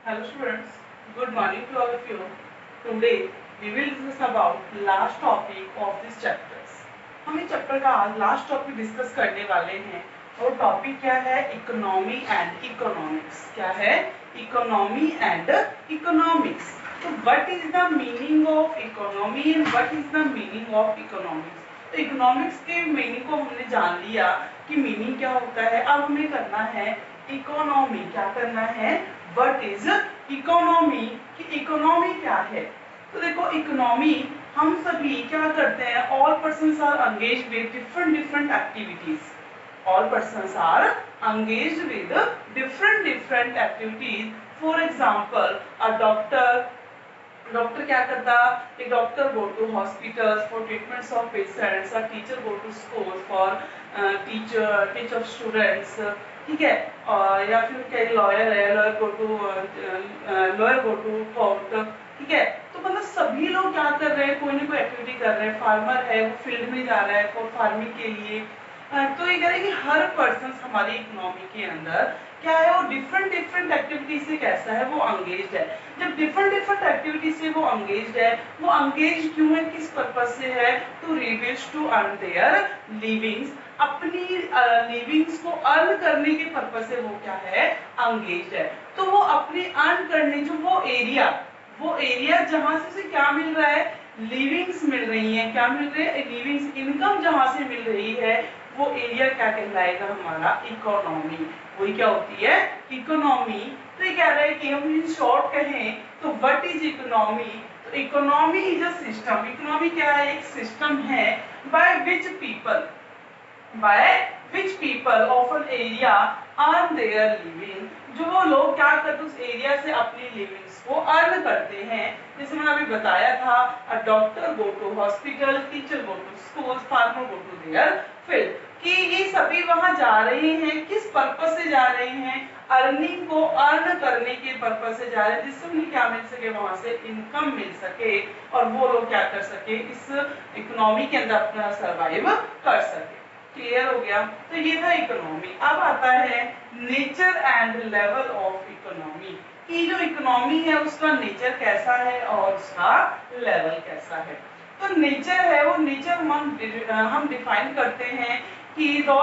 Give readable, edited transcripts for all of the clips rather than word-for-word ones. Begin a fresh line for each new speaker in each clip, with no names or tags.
Hello students, good morning to all of you. Today we will discuss about last topic of this chapters. हम इस chapter का आज last topic discuss करने वाले हैं और टॉपिक क्या है? Economy and economics. क्या है? Economy and economics. तो what is the meaning of economy and what is the meaning of economics? तो इकोनॉमिक्स के मीनिंग को हमने जान लिया कि मीनिंग क्या होता है। अब हमें करना है इकोनॉमी। क्या करना है? व्हाट इज इकोनॉमी, कि इकोनॉमी क्या है। तो देखो इकोनॉमी हम सभी क्या करते हैं, all persons are engaged with different activities. All persons are engaged with different activities. For example a doctor क्या करता? एक doctor go to hospitals for treatments of patients, a teacher go to school for teach of students, ठीक है। या फिर कई lawyer है, lawyer go to court, ठीक है। तो मतलब सभी लोग क्या कर रहे हैं, कोई ना कोई एक्टिविटी कर रहे हैं। फार्मर है, वो फील्ड में जा रहा है फॉर फार्मिंग के लिए। तो ये कह रहे हैं कि हर पर्सन हमारी इकोनॉमी के अंदर क्या है, वो डिफरेंट एक्टिविटी से कैसा है, वो अंगेज्ड है। जब डिफरेंट एक्टिविटी से वो अंगेज्ड है, वो अंगेज क्यों है, किस पर्पज से है? To ravish to earn their livings. अपनी लिविंग्स को अर्न करने के पर्पज से वो क्या है, अंगेज्ड है। तो वो अपनी अर्न करने जो वो एरिया जहां से उसे क्या मिल रहा है, लिविंग्स मिल रही है। क्या मिल रही है? लिविंग्स, इनकम जहां से मिल रही है, वो एरिया क्या कहलाएगा? हमारा इकोनॉमी। वही क्या होती है? इकोनॉमी। तो ये कह रहा है कि हम इन शॉर्ट कहें तो व्हाट इज इकोनॉमी? तो economy is a system. Economy क्या है? एक सिस्टम है by which people of an area earn their living. जो वो लोग क्या करते हैं, उस एरिया से अपनी लिविंग्स को अर्न करते हैं। जैसे मैंने अभी बताया था, a doctor go to hospital, teacher go to school, farmer go to their field. कि ये सभी वहां जा रहे हैं, किस पर्पस से जा रहे हैं? अर्निंग को अर्न करने के पर्पस से जा रहे हैं, जिससे उन्हें क्या मिल सके, वहां से इनकम मिल सके और वो लोग क्या कर सके, इस इकोनॉमी के अंदर अपना सर्वाइव कर सके। क्लियर हो गया? तो ये था इकोनॉमी। अब आता है nature and level of economy, कि जो इकोनॉमी है उसका नेचर कैसा है और उसका लेवल कैसा है। तो नेचर है, वो नेचर हम डिफाइन करते हैं कि जो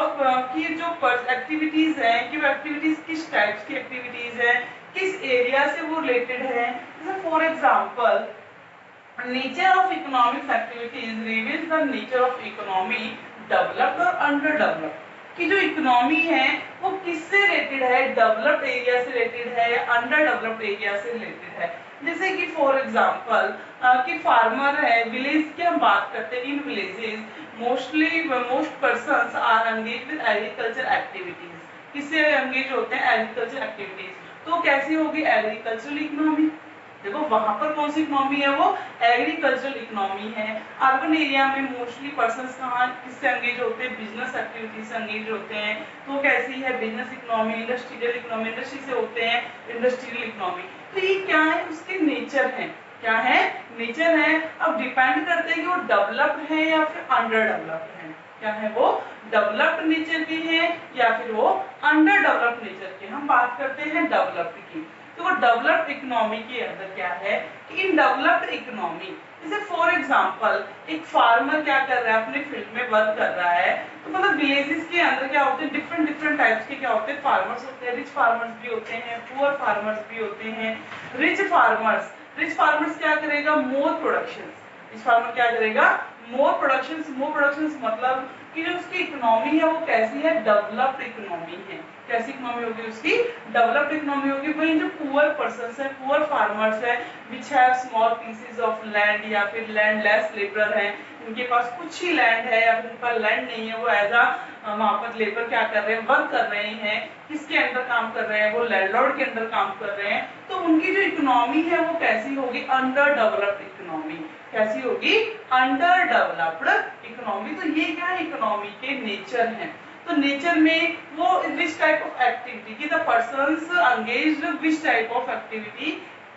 एक्टिविटीज हैं, कि वो एक्टिविटीज किस टाइप्स की एक्टिविटीज हैं, किस एरिया से वो रिलेटेड है। जैसे for example nature of economic activities reveals the nature of economy developed और अंडर डेवलप्ड। कि जो इकोनॉमी है वो किससे रिलेटेड है, डेवलप्ड एरिया से रिलेटेड है या अंडर डेवलप्ड एरिया से रिलेटेड है। जैसे कि फॉर एग्जांपल कि फार्मर है, विलेज की हम बात करते हैं। In villages most persons are engage with agriculture activities. किससे एंगेज होते हैं? Agriculture activities. तो कैसी होगी? Agricultural economy. देखो वहां पर कौन सी इकोनॉमी है, वो एग्रीकल्चरल इकोनॉमी है। अर्बन एरिया में मोस्टली पर्सन्स कहाँ किससे एंगेज होते हैं? बिजनेस एक्टिविटी से एंगेज होते हैं। तो कैसी है? Business economy, industrial economy, industry से होते हैं इंडस्ट्रियल इकोनॉमी। तो ये क्या है? उसके नेचर है। क्या है? नेचर है। अब डिपेंड करते हैं कि वो डेवलप्ड है या फिर अंडर डेवलप्ड है। क्या है? वो डेवलप्ड नेचर के हैं या फिर वो अंडर डेवलप्ड नेचर के। हम बात करते हैं डेवलप्ड की। तो वो डेवलप्ड इकोनॉमी के अंदर क्या है कि इन डेवलप्ड इकोनॉमी, जैसे फॉर एग्जांपल एक फार्मर क्या कर रहा है, अपने फील्ड में वर्क कर रहा है। तो मतलब विलेजेस के अंदर क्या होते हैं, डिफरेंट टाइप्स के क्या होते हैं, फार्मर्स होते हैं। रिच फार्मर्स भी होते हैं, पुअर फार्मर्स भी होते हैं। रिच फार्मर्स क्या करेगा? मोर प्रोडक्शन। रिच फार्मर क्या करेगा? मोर प्रोडक्शन मतलब कि जो उसकी इकोनॉमी है वो कैसी है? डेवलप्ड इकोनॉमी है। कैसी इकोनॉमी होगी उसकी? डेवलप्ड इकोनॉमी होगी। वहीं जो पुअर पर्सन्स है, पुअर फार्मर्स है, which have small pieces of land या फिर लैंड लेस लेबर है, उनके पास कुछ ही लैंड है या फिर उनके पास लैंड नहीं है, वो एज अ वहां पर लेबर क्या कर रहे हैं? वर्क कर रहे हैं। किसके अंदर काम कर रहे हैं? वो लैंडलॉर्ड के अंदर काम कर रहे हैं। तो उनकी जो इकोनॉमी है वो कैसी होगी? Under developed economy. कैसी होगी? Under developed economy. तो ये क्या है? इकोनॉमी के नेचर हैं। तो नेचर में वो विच टाइप ऑफ एक्टिविटी की the persons engaged which type of activity,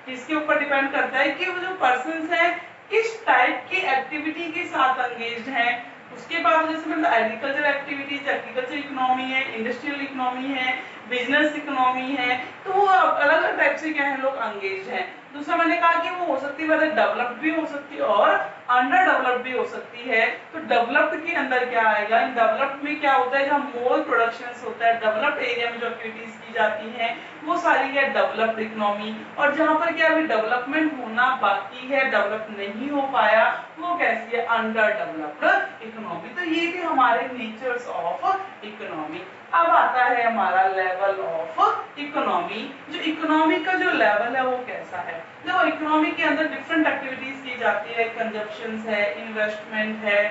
किसके ऊपर डिपेंड करता है कि वो जो पर्सन्स हैं किस टाइप की एक्टिविटी के साथ एंगेज्ड हैं। उसके बाद जैसे मतलब एग्रीकल्चर एक्टिविटीज, एग्रीकल्चर इकोनॉमी है, इंडस्ट्रियल इकोनॉमी है, बिजनेस इकोनॉमी है। तो वो अलग अलग टाइप टाइप से क्या है लोग अंगेज हैं। दूसरा मैंने कहा कि वो हो सकती है मतलब डेवलप्ड भी हो सकती है और अंडर डेवलप्ड भी हो सकती है। तो डेवलप्ड के अंदर क्या आएगा, इन डेवलप्ड में क्या होता है, जहाँ मोर प्रोडक्शंस होता है, डेवलप्ड एरिया में जो एक्टिविटीज की जाती हैं वो सारी है डेवलप्ड इकोनॉमी। और जहाँ पर क्या अभी डेवलपमेंट होना बाकी है, डेवलप नहीं हो पाया, वो कैसी है, अंडर डेवलप्ड इकोनॉमी। तो ये थे हमारे नेचर्स ऑफ इकोनॉमी। अब आता है हमारा लेवल ऑफ इकोनॉमी। जो इकोनॉमी का जो लेवल है वो कैसा है, देखो इकोनॉमी के अंदर डिफरेंट एक्टिविटीज की जाती है, कंजप्शन है, इन्वेस्टमेंट है,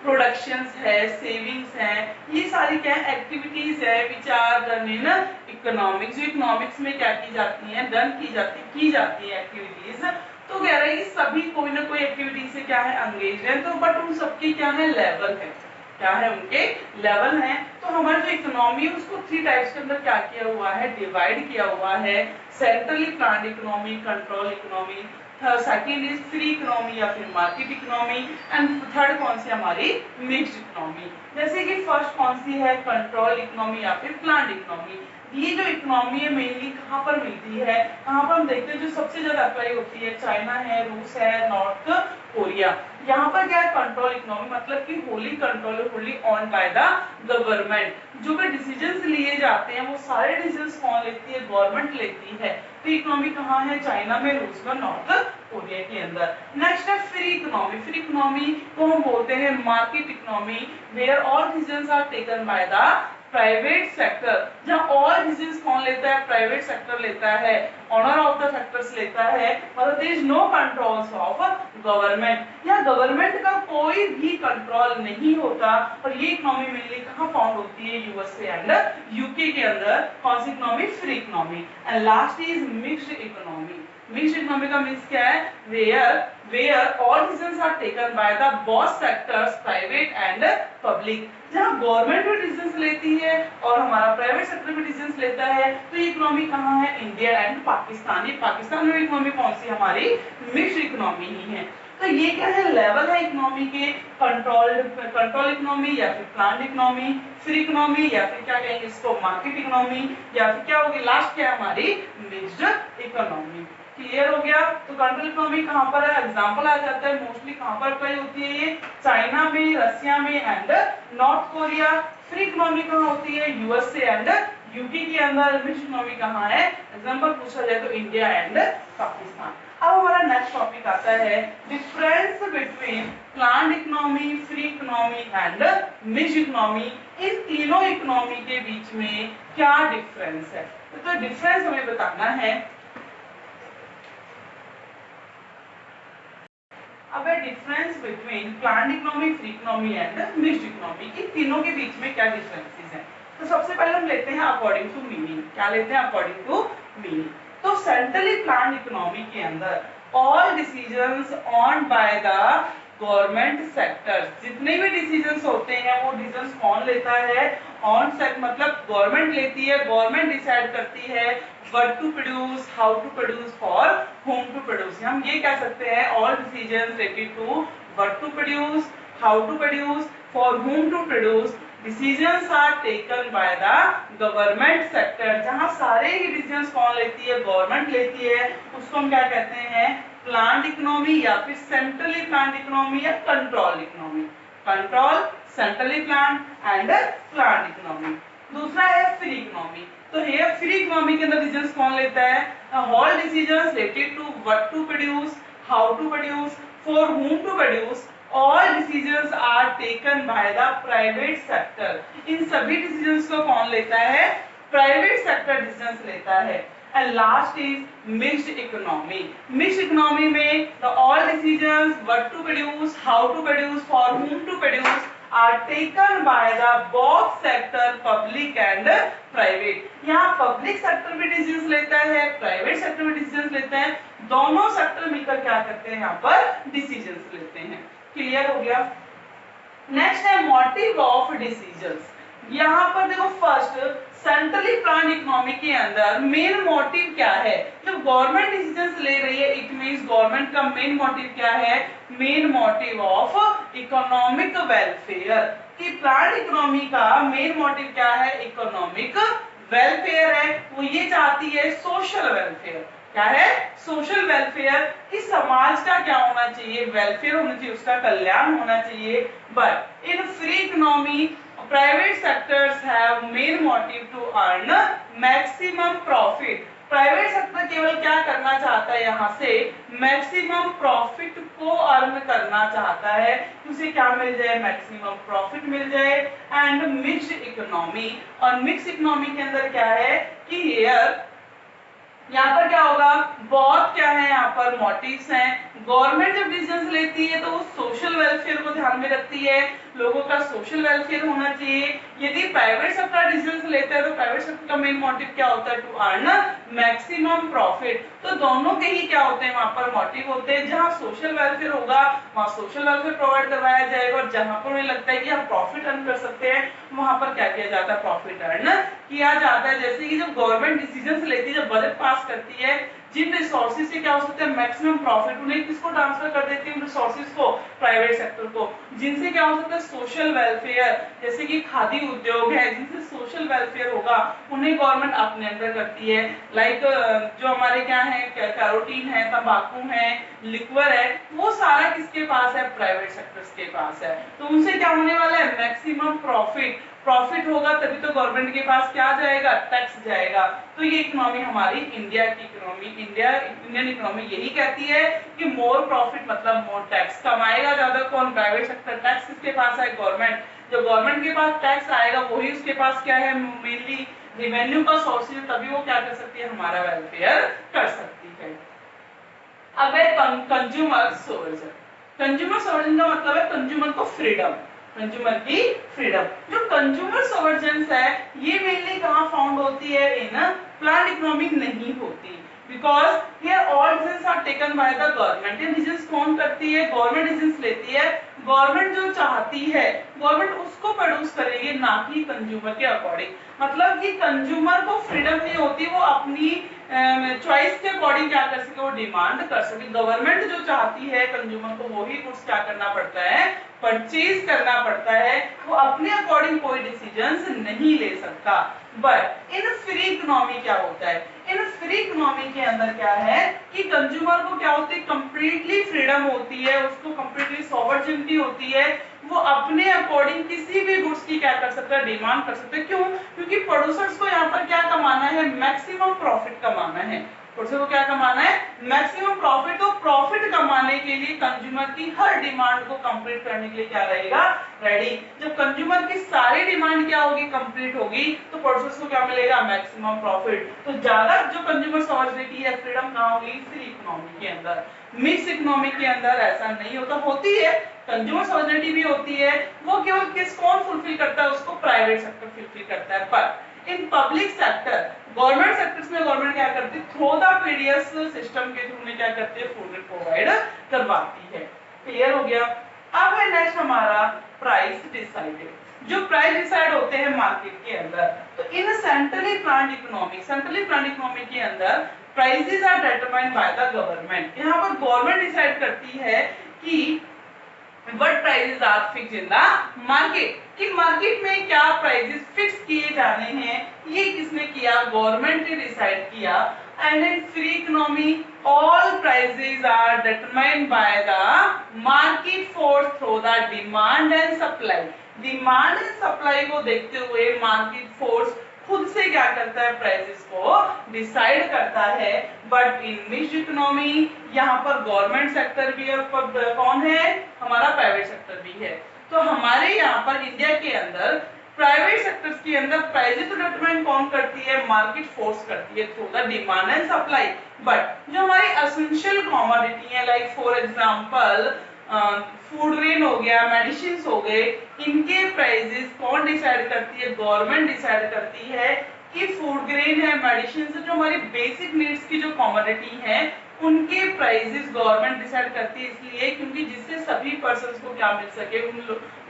प्रोडक्शंस है, सेविंग्स है, ये सारी क्या एक्टिविटीज है which are done in economics. जो इकोनॉमिक्स में क्या की जाती है, डन की जाती है एक्टिविटीज। तो कह रहे हैं कि सभी कोई ना कोई एक्टिविटी से क्या है अंगेज है, तो बट उन सबके क्या है लेवल है, क्या है उनके लेवल हैं। तो हमारी जो इकोनॉमी है उसको 3 टाइप्स के अंदर क्या किया हुआ है, डिवाइड किया हुआ है। Centrally planned economy, control economy, second is free economy या फिर मार्केट इकोनॉमी, एंड थर्ड कौन सी हमारी मिक्स्ड इकोनॉमी। जैसे कि फर्स्ट कौन सी है, कंट्रोल इकोनॉमी या फिर प्लान्ड इकोनॉमी। ये जो इकोनॉमी है मेनली कहाँ पर मिलती है, कहाँ पर हम देखते हैं जो सबसे ज्यादा अप्लाई होती है, चाइना है, रूस है, नॉर्थ कोरिया। यहाँ पर क्या है, कंट्रोल इकोनॉमी मतलब कि Holi control, wholly on by the government. जो भी डिसीजंस लिए जाते हैं वो सारे डिसीजंस कौन लेती है, गवर्नमेंट लेती है। तो इकोनॉमी कहाँ है, चाइना में, रूस में, नॉर्थ कोरिया के अंदर। नेक्स्ट है फ्री इकोनॉमी। फ्री इकोनॉमी को हम बोलते हैं market economy, where all decisions are taken by the private sector. जहाँ ऑल डिसीजंस कौन लेता है, प्राइवेट सेक्टर लेता है, ऑनर ऑफ द फैक्टर्स लेता है, मतलब there is no controls of government. या गवर्नमेंट का कोई भी कंट्रोल नहीं होता। और ये इकोनॉमी मेनली कहाँ फाउंड होती है, यूएसए एंड यूके के अंदर। कौन सी economy, free economy. And last is mixed economy. Mixed economy का मीन्स क्या है, where all decisions are taken by the both sectors, private and public. जहाँ गवर्नमेंट भी डिसीजंस लेती है और हमारा प्राइवेट सेक्टर भी डिसीजंस लेता है। तो ये इकोनॉमी कहाँ है, इंडिया एंड पाकिस्तान। ये पाकिस्तान में इकोनॉमी कौन सी हमारी मिक्स्ड इकोनॉमी ही है। तो ये क्या है, लेवल है इकोनॉमी के, कंट्रोल इकोनॉमी या फिर प्लान्ड इकोनॉमी, फ्री इकोनॉमी या फिर क्या कहेंगे इसको मार्केट इकोनॉमी, या फिर क्या होगी लास्ट क्या हमारी मिक्स्ड इकोनॉमी। क्लियर हो गया। तो कंट्रोल इकोनॉमी कहाँ पर है, एग्जांपल आ जाता है मोस्टली कहाँ पर अप्लाई होती है, ये चाइना में, रसिया में and north Korea. Free economy कहाँ होती है, यूएसए एंड यूके के अंदर। मिक्स्ड इकोनॉमी कहाँ है, एग्जांपल पूछा जाए तो इंडिया एंड पाकिस्तान। अब हमारा नेक्स्ट टॉपिक आता है difference between planned economy, free economy and mixed economy. इन तीनों इकोनॉमी के बीच में क्या डिफरेंस है, तो डिफरेंस हमें बताना है। अब है difference between planned economy, free economy and mixed economy. इन तीनों के बीच में क्या डिफरेंसेस हैं। तो सबसे पहले हम लेते हैं अकॉर्डिंग टू मीनिंग। क्या लेते हैं, अकॉर्डिंग टू मीनिंग। तो सेंट्रली प्लान्ड इकोनॉमी के अंदर all decisions on by the government sector. जितने भी डिसीजंस होते हैं वो डिसीजंस कौन लेता है, ऑन सेक्टर मतलब गवर्नमेंट लेती है। गवर्नमेंट डिसाइड करती है what to produce, how to produce, for whom to produce। हम ये कह सकते हैं all decisions related to what to produce, how to produce, for whom to produce, decisions are taken by the government sector। जहाँ सारे ही decisions कौन लेती है, गवर्नमेंट लेती है, उसको हम क्या कहते हैं, प्लान्ड इकोनॉमी या फिर सेंट्रली प्लान्ड इकोनॉमी या control economy. Control, centrally planned and planned economy. दूसरा है फ्री इकोनॉमी। तो ये फ्री इकोनॉमी के अंदर डिसीजंस कौन लेता है, all decisions related to what to produce, how to produce, for whom to produce, all decisions are taken by the private sector. इन सभी डिसीजंस को कौन लेता है, प्राइवेट सेक्टर डिसीजंस लेता है। And last is mixed economy. Mixed economy में the all decisions what to produce, how to produce, for whom to produce are taken by the both sector, public and private। यहाँ public sector भी decisions लेता है, private sector भी decisions लेता है, दोनों sector मिलकर क्या करते हैं, यहाँ पर डिसीजंस लेते हैं। क्लियर हो गया। नेक्स्ट है मोटिव ऑफ डिसीजंस। यहाँ पर देखो फर्स्ट सेंट्रली प्लान्ड इकोनॉमी के अंदर मेन मोटिव क्या है, जब गवर्नमेंट डिसीजंस ले रही है इट मींस गवर्नमेंट का मेन मोटिव क्या है, main motive of economic welfare. कि प्लान्ड इकोनॉमी का मेन मोटिव क्या है, इकोनॉमिक वेलफेयर है वो ये चाहती है सोशल वेलफेयर। क्या है? सोशल वेलफेयर, कि समाज का क्या होना चाहिए? वेलफेयर होना चाहिए, उसका कल्याण होना चाहिए। But in free economy private sectors have main motive to earn maximum profit. Private sector केवल क्या करना चाहता है? यहाँ से मैक्सिमम प्रॉफिट को अर्न करना चाहता है, उसे क्या मिल जाए? मैक्सिमम प्रॉफिट मिल जाए। एंड मिक्स्ड इकोनॉमी, और मिक्स इकोनॉमी के अंदर क्या है कि यहाँ पर क्या होगा? बहुत क्या है यहाँ पर मोटिव्स हैं। गवर्नमेंट जब डिसीजंस लेती है तो वो सोशल वेलफेयर को ध्यान में रखती है, लोगों का सोशल वेलफेयर होना चाहिए। यदि प्राइवेट सेक्टर डिसीजंस लेता है तो प्राइवेट सेक्टर का मेन मोटिव क्या होता है? To earn maximum profit. तो दोनों के ही क्या होते हैं वहां पर? मोटिव होते हैं। जहां सोशल वेलफेयर होगा वहां सोशल वेलफेयर प्रोवाइड करवाया जाएगा, और जहां पर उन्हें लगता है कि हम प्रॉफिट अर्न कर सकते हैं वहां पर क्या किया जाता है? प्रॉफिट अर्न किया जाता है। जैसे कि जब गवर्नमेंट डिसीजंस लेती है, जब बजट पास करती है, जिन रिसोर्सेज से क्या हो सकता है? मैक्सिमम प्रॉफिट, उन्हें किसको ट्रांसफर कर देती है? उन रिसोर्सेज को प्राइवेट सेक्टर को, जिनसे क्या हो सकता है? सोशल वेलफेयर, जैसे कि खादी उद्योग है, जिनसे सोशल वेलफेयर होगा उन्हें गवर्नमेंट अपने अंदर करती है। लाइक जो हमारे क्या है? कैरोटीन है, तंबाकू है, लिक्वर है, वो सारा किसके पास है? प्राइवेट सेक्टर्स के पास है। तो उनसे क्या होने वाला है? Maximum profit. प्रॉफिट होगा तभी तो गवर्नमेंट के पास क्या जाएगा? टैक्स जाएगा। तो ये इकोनॉमी हमारी इंडिया की इकोनॉमी, इंडियन इकोनॉमी यही कहती है कि मोर प्रॉफिट मतलब मोर टैक्स। कमाएगा ज्यादा कौन? Private sector. टैक्स किसके पास है? गवर्नमेंट। जब गवर्नमेंट के पास टैक्स आएगा वही उसके पास क्या है? मेनली रेवेन्यू का सोर्स है, तभी वो क्या कर सकती है? हमारा वेलफेयर कर सकती है। अब है कंज्यूमर सोवर्जन। कंज्यूमर सोवर्जन का मतलब है कंज्यूमर को फ्रीडम, कंज्यूमर की फ्रीडम। जो कंज्यूमर सोवर्जेंस है ये मेनली कहाँ फाउंड होती है? इन प्लांट इकोनॉमी नहीं होती, because here all decisions are taken by the government. ये डिसीजंस कौन करती है? गवर्नमेंट डिसीजंस लेती है। गवर्नमेंट जो चाहती है गवर्नमेंट उसको प्रोड्यूस करेगी, ना कि कंज्यूमर के अकॉर्डिंग। मतलब कि कंज्यूमर को फ्रीडम नहीं होती, वो अपनी चॉइस के अकॉर्डिंग क्या कर सके? वो डिमांड कर सके। गवर्नमेंट जो चाहती है कंज्यूमर को वही गुड्स क्या करना पड़ता है? परचेज करना पड़ता है। वो अपने अकॉर्डिंग कोई डिसीजंस नहीं ले सकता। बट इन फ्री इकोनॉमी क्या होता है? इन फ्री इकोनॉमी के अंदर क्या है कि कंज्यूमर को क्या होती है? कंप्लीटली फ्रीडम होती है, उसको कंप्लीटली सॉवर्जिनिटी होती है। वो अपने अकॉर्डिंग किसी भी गुड्स की क्या कर सकता है? डिमांड कर सकते हैं। क्यों? क्योंकि प्रोड्यूसर्स को यहाँ पर क्या कमाना है? मैक्सिमम प्रॉफिट कमाना है। प्रोड्यूसर को क्या कमाना है? Maximum profit. तो प्रॉफिट कमाने के लिए कंज्यूमर की हर डिमांड को कंप्लीट करने के लिए क्या रहेगा? रेडी। जब कंज्यूमर की सारी डिमांड क्या होगी? कंप्लीट होगी, तो प्रोड्यूसर्स को क्या मिलेगा? Maximum profit. तो ज्यादा जो कंज्यूमर सॉवर्जिनिटी है, फ्रीडम कहाँ होगी? फ्री इकोनॉमी के अंदर। मिक्स इकोनॉमी के अंदर ऐसा नहीं होता। होती है कंज्यूमर सॉवर्जिनिटी भी होती है, वो केवल कौन फुलफिल करता है? उसको प्राइवेट सेक्टर फुलफिल करता है। पर in public sector, government sectors में गवर्नमेंट क्या करती है? थ्रू द पीडीएस सिस्टम के थ्रू में क्या करती है? फूड प्रोवाइड करवाती है। क्लियर हो गया? अब है नेक्स्ट हमारा प्राइस डिसाइडेड। जो प्राइस डिसाइड होते हैं मार्केट के अंदर, तो in centrally planned economy, centrally planned economy के अंदर prices are determined by the government. यहाँ पर गवर्नमेंट डिसाइड करती है कि what prices are fixed in the market, कि मार्केट में क्या प्राइसेस फिक्स किए जाने हैं, ये किसने किया? गवर्नमेंट ने डिसाइड किया। And in free economy all prices are determined by the market force through the demand and supply. Demand and supply को देखते हुए मार्केट फोर्स खुद से क्या करता है? प्राइसेस को डिसाइड करता है। बट इन मिक्स्ड इकोनॉमी यहाँ पर गवर्नमेंट सेक्टर भी है और कौन है? हमारा प्राइवेट सेक्टर भी है। तो हमारे यहाँ पर इंडिया के अंदर प्राइवेट सेक्टर्स के अंदर प्राइसेस डिटरमाइन कौन करती है? मार्केट फोर्स करती है through the demand and supply. But जो हमारी एसेंशियल कमोडिटी है, like for example food grain हो गया, मेडिसिन हो गए, इनके प्राइसेस कौन डिसाइड करती है? गवर्नमेंट डिसाइड करती है। कि फूड ग्रेन है, मेडिसिन है, जो हमारी बेसिक नीड्स की जो कमोडिटी है उनके प्राइसेस गवर्नमेंट डिसाइड करती है, इसलिए क्योंकि जिससे सभी पर्सन्स को क्या मिल सके?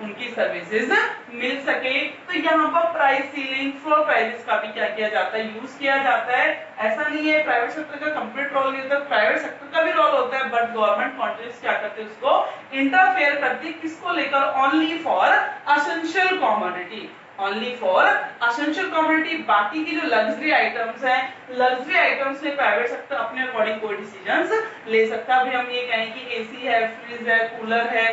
उनकी सर्विसेज मिल सके। तो यहाँ पर प्राइस सीलिंग, फ्लोर प्राइसेस का भी क्या किया जाता है? यूज किया जाता है। ऐसा नहीं है प्राइवेट सेक्टर का कंप्लीट रोल नहीं होता, प्राइवेट सेक्टर का भी रोल होता है, बट गवर्नमेंट कंट्रीज क्या करते हैं? उसको इंटरफेयर करती है। किसको लेकर? Only for essential commodity. Only for essential commodity. बाकी की जो लग्जरी आइटम्स हैं, लग्जरी आइटम्स में प्राइवेट सेक्टर अपने अकॉर्डिंग कोई डिसीजंस ले सकता है। अभी हम ये कहें कि एसी है, फ्रिज है, कूलर है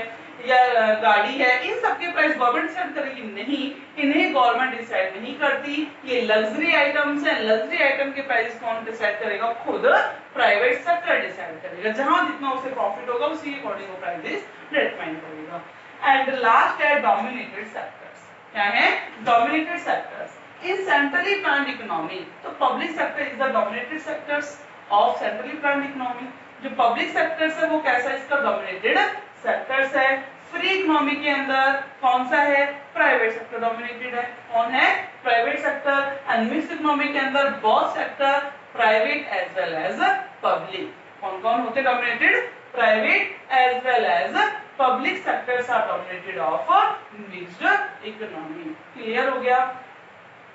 या गाड़ी है, इन सब के प्राइस गवर्नमेंट डिसाइड करेगी नहीं, इन्हें गवर्नमेंट डिसाइड नहीं करती। ये लग्जरी आइटम्स हैं, लग्जरी आइटम के प्राइस कौन डिसाइड करेगा? खुद प्राइवेट सेक्टर डिसाइड करेगा। जहां जितना उसे प्रॉफिट होगा उसी के अकॉर्डिंग वो प्राइसेस डिटरमाइन करेगा। एंड लास्ट है डोमिनेटेड सेक्टर्स। क्या है? Dominated sectors in centrally planned economy. तो public sector is the dominated sectors of centrally planned economy. जो पब्लिक सेक्टर्स है वो कैसा है? इसका डोमिनेटेड सेक्टर्स है। फ्री इकोनॉमी के अंदर कौन सा है? प्राइवेट सेक्टर डोमिनेटेड है। कौन है? Private sector. And mixed economy के अंदर both sector, private as well as public. कौन कौन होते dominated? Private as well as public sectors are dominated of mixed economy. Clear हो गया?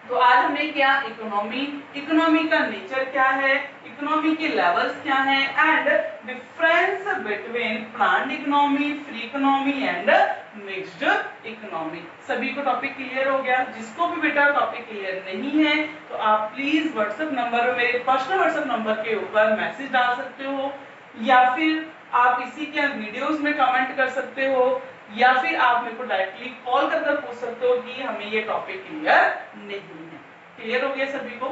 तो आज हमने क्या? इकोनॉमी का नेचर क्या है, इकोनॉमी के लेवल्स क्या हैं, and difference between planned economy, free economy and mixed economy. सभी को टॉपिक क्लियर हो गया? जिसको भी बेटा टॉपिक क्लियर नहीं है तो आप प्लीज व्हाट्सएप नंबर पे, मेरे पर्सनल व्हाट्सएप नंबर के ऊपर मैसेज डाल सकते हो, या फिर आप इसी के वीडियोस में कमेंट कर सकते हो, या फिर आप मेरे को डायरेक्टली कॉल कर पूछ सकते हो कि हमें ये टॉपिक क्लियर नहीं है। क्लियर हो गया सभी को?